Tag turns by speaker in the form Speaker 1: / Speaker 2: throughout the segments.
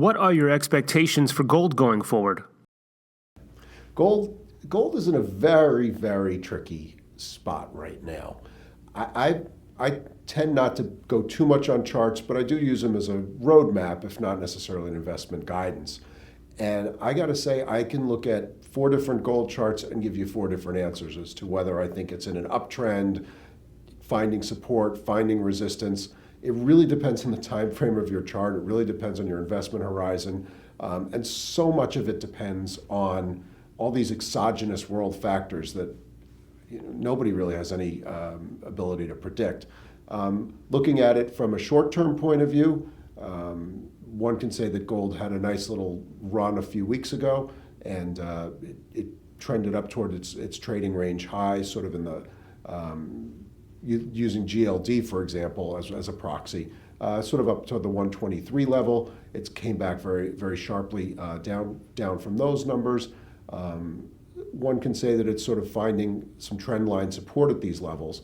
Speaker 1: What are your expectations for gold going forward?
Speaker 2: Gold is in a very, very tricky spot right now. I tend not to go too much on charts, but I do use them as a roadmap, if not necessarily an investment guidance. And I got to say, I can look at 4 different gold charts and give you 4 different answers as to whether I think it's in an uptrend, finding support, finding resistance. It really depends on the time frame of your chart. It really depends on your investment horizon. And so much of it depends on all these exogenous world factors that nobody really has any ability to predict. Looking at it from a short-term point of view, one can say that gold had a nice little run a few weeks ago, and it trended up toward its trading range high, sort of in the using GLD, for example, as a proxy, sort of up to the 123 level. It came back very, very sharply down from those numbers. One can say that it's sort of finding some trend line support at these levels.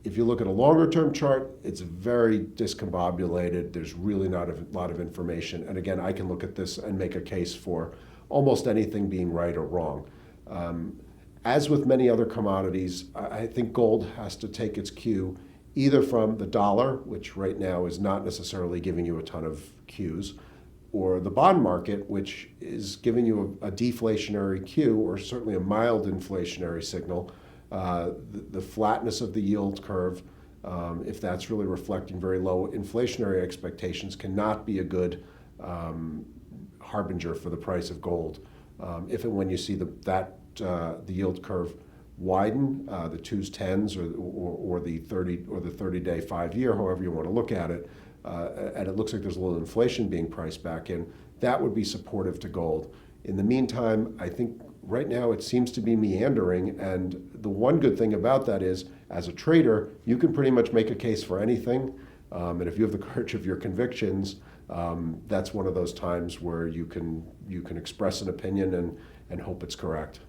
Speaker 2: If you look at a longer term chart, it's very discombobulated. There's really not a lot of information. And again, I can look at this and make a case for almost anything being right or wrong. As with many other commodities, I think gold has to take its cue either from the dollar, which right now is not necessarily giving you a ton of cues, or the bond market, which is giving you a deflationary cue, or certainly a mild inflationary signal. The flatness of the yield curve, if that's really reflecting very low inflationary expectations, cannot be a good harbinger for the price of gold. If and when you see the yield curve widen, the 2s, 10s, or the 30-day 5-year, however you want to look at it, and it looks like there's a little inflation being priced back in, that would be supportive to gold. In the meantime, I think right now it seems to be meandering, and the one good thing about that is, as a trader, you can pretty much make a case for anything, and if you have the courage of your convictions, that's one of those times where you can express an opinion and hope it's correct.